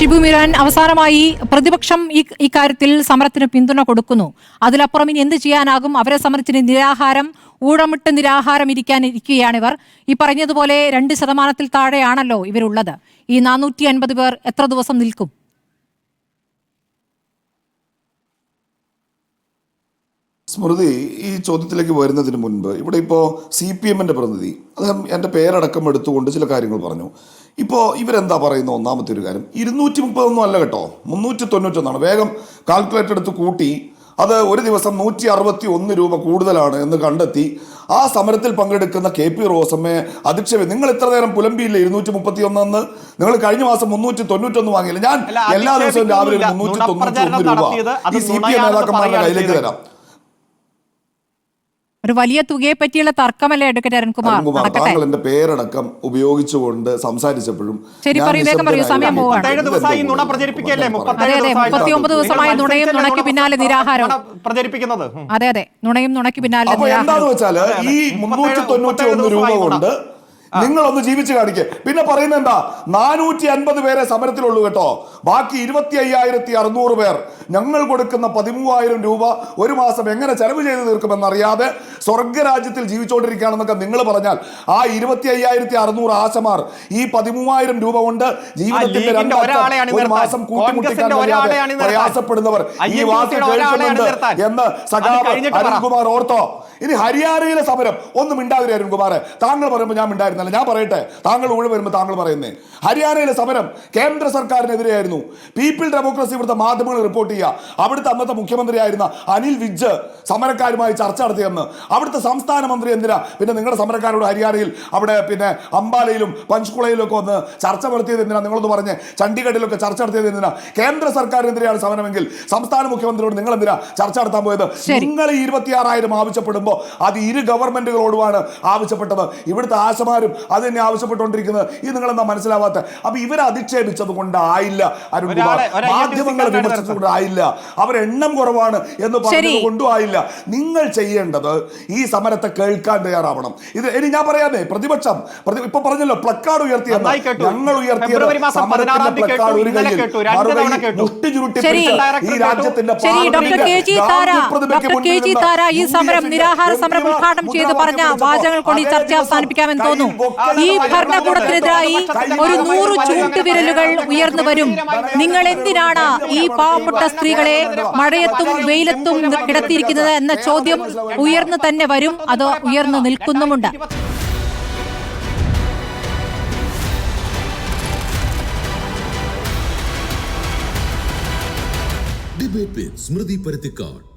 ഷിബു മിരാൻ, അവസാനമായി പ്രതിപക്ഷം ഇക്കാര്യത്തിൽ സമരത്തിന് പിന്തുണ കൊടുക്കുന്നു. അതിലപ്പുറം ഇനി എന്ത് ചെയ്യാനാകും? അവരെ സംബന്ധിച്ച് നിരാഹാരം, ഊഴമിട്ട് നിരാഹാരം ഇരിക്കുകയാണിവർ. ഈ പറഞ്ഞതുപോലെ 2% താഴെയാണല്ലോ ഇവരുള്ളത്. ഈ 450 പേർ എത്ര ദിവസം നിൽക്കും? സ്മൃതി, ഈ ചോദ്യത്തിലേക്ക് വരുന്നതിന് മുൻപ് ഇവിടെ ഇപ്പോൾ CPM-ന്റെ പ്രതിനിധി അദ്ദേഹം എൻ്റെ പേരടക്കം എടുത്തുകൊണ്ട് ചില കാര്യങ്ങൾ പറഞ്ഞു. ഇപ്പോൾ ഇവരെന്താ പറയുന്ന ഒന്നാമത്തെ ഒരു കാര്യം, 230 അല്ല കേട്ടോ, 391. വേഗം കാൽക്കുലേറ്റർ എടുത്ത് കൂട്ടി അത് ഒരു ദിവസം 161 രൂപ കൂടുതലാണ് എന്ന് കണ്ടെത്തി. ആ സമരത്തിൽ പങ്കെടുക്കുന്ന KP റോസമ്മയെ അധിക്ഷേപം, നിങ്ങൾ ഇത്ര നേരം പുലമ്പിയില്ലേ 231 നിങ്ങൾ കഴിഞ്ഞ മാസം 391 വാങ്ങിയില്ല. ഞാൻ എല്ലാ ദിവസവും രാവിലെ 391 രൂപ ഈ CPM നേതാക്കന്മാരുടെ കയ്യിലേക്ക് തരാം. ഒരു വലിയ തുകയെ പറ്റിയുള്ള തർക്കമല്ലേ അഡ്വക്കേറ്റ് അരുൺകുമാർ? താങ്കൾ എന്റെ പേരടക്കം ഉപയോഗിച്ചുകൊണ്ട് സംസാരിച്ചപ്പോഴും ശരി, വേഗം പറയൂ, സമയം പോവാണ്. 39 ദിവസമായി നുണയും നുണയ്ക്ക് പിന്നാലെ നിരാഹാരം പ്രചരിപ്പിക്കുന്നത്. അതെ, നുണയും നുണയ്ക്ക് പിന്നാലെ എന്താന്ന് വെച്ചാല് ഈ 391 രൂപ കൊണ്ട് നിങ്ങളൊന്ന് ജീവിച്ചു കാണിക്കേ. പിന്നെ പറയുന്നത് എന്താ, 450 പേരെ സമരത്തിലുള്ളൂ കേട്ടോ, ബാക്കി 25,600 പേർ ഞങ്ങൾ കൊടുക്കുന്ന 13,000 രൂപ ഒരു മാസം എങ്ങനെ ചെലവ് ചെയ്ത് തീർക്കുമെന്നറിയാതെ സ്വർഗരാജ്യത്തിൽ ജീവിച്ചുകൊണ്ടിരിക്കുകയാണെന്നൊക്കെ നിങ്ങൾ പറഞ്ഞാൽ ആ 25,600 ആശമാർ ഈ 13,000 രൂപ കൊണ്ട് ജീവിതത്തിന്റെ ഒരു മാസം കൂട്ടിമുട്ടിക്കാൻ പ്രയാസപ്പെടുന്നവർ ഈ വാക്ക് കേൾക്കുന്നുണ്ട് എന്ന് സഖാവ് അരുൺകുമാർ ഓർത്തോ. ഇനി ഹരിയാനയിലെ സമരം ഒന്നും മിണ്ടാതിരി അരുൺകുമാറെ. താങ്കൾ പറയുമ്പോൾ ഞാൻ മിണ്ടായിരുന്നല്ല. ഞാൻ പറയട്ടെ, താങ്കൾ ഊഴ വരുമ്പോൾ താങ്കൾ പറയുന്നേ, ഹരിയാനയിലെ സമരം കേന്ദ്ര സർക്കാരിനെതിരെയായിരുന്നു. പീപ്പിൾ ഡെമോക്രസി ഇവിടുത്തെ മാധ്യമങ്ങൾ റിപ്പോർട്ട് ചെയ്യുക. അവിടുത്തെ അന്നത്തെ മുഖ്യമന്ത്രിയായിരുന്ന അനിൽ വിജ് സമരക്കാരുമായി ചർച്ച നടത്തിയെന്ന്. അവിടുത്തെ സംസ്ഥാന മന്ത്രി എന്തിനാ പിന്നെ നിങ്ങളുടെ സമരക്കാരോട് ഹരിയാനയിൽ അവിടെ പിന്നെ അംബാലയിലും പഞ്ച്കുളയിലും ഒക്കെ ഒന്ന് ചർച്ച നടത്തിയത് എന്തിനാ? നിങ്ങളൊന്ന് പറഞ്ഞ് ചണ്ഡീഗഡിലൊക്കെ ചർച്ച നടത്തിയത് എന്തിനാ? കേന്ദ്ര സർക്കാരിനെതിരെയാണ് സമരമെങ്കിൽ സംസ്ഥാന മുഖ്യമന്ത്രിയോട് നിങ്ങൾ എന്തിനാ ചർച്ച നടത്താൻ പോയത്? നിങ്ങൾ 26,000 ആവശ്യപ്പെടുമ്പോൾ അത് ഇരു ഗവൺമെന്റുകളോടുമാണ് ആവശ്യപ്പെട്ടത്. ഇവിടുത്തെ ആശമാരും അത് തന്നെ ആവശ്യപ്പെട്ടുകൊണ്ടിരിക്കുന്നത്. ഇത് നിങ്ങളെന്താ മനസ്സിലാവാത്ത? അപ്പൊ ഇവരെ അധിക്ഷേപിച്ചത് കൊണ്ടായില്ല അരുൺകുമാർ, മാധ്യമങ്ങൾ വിമർശിച്ചുകൊണ്ട് ആയില്ല, അവരെണ്ണം കുറവാണ് എന്ന് പറഞ്ഞത് കൊണ്ടും ആയില്ല. നിങ്ങൾ ചെയ്യേണ്ടത് ഈ സമരത്തെ കേൾക്കാൻ തയ്യാറാവണം. ഇത് ഇനി ഞാൻ പറയാതെ പ്രതിപക്ഷം ഇപ്പൊ പറഞ്ഞല്ലോ പ്ലക്കാർഡ് ഉയർത്തിയ ഞങ്ങൾ ഉയർത്തിയ സമരത്തിന്റെ പ്ലക്കാർഡ് ഒരു കയ്യിൽ മുട്ടി ചുരുട്ടി ഈ രാജ്യത്തിന്റെ ഈ സമരം നിരാഹാര സമരം ഉദ്ഘാടനം ചെയ്ത് പറഞ്ഞ വാചകങ്ങൾ കൊണ്ട് ഈ ചർച്ച അവസാനിപ്പിക്കാമെന്ന് തോന്നുന്നു. ഈ ഭരണകൂടത്തിനെതിരായി ഒരു 100 ചൂട്ടുവിരലുകൾ ഉയർന്നു വരും. നിങ്ങൾ എന്തിനാണ് ഈ പാവപ്പെട്ട സ്ത്രീകളെ മഴയത്തും വെയിലത്തും കിടത്തിയിരിക്കുന്നത് എന്ന ചോദ്യം ഉയർന്നു തന്നെ വരും. അത് ഉയർന്നു നിൽക്കുന്നുമുണ്ട്. ഡിബേറ്റ് വിത്ത് സ്മൃതി പരുത്തിക്കാട്.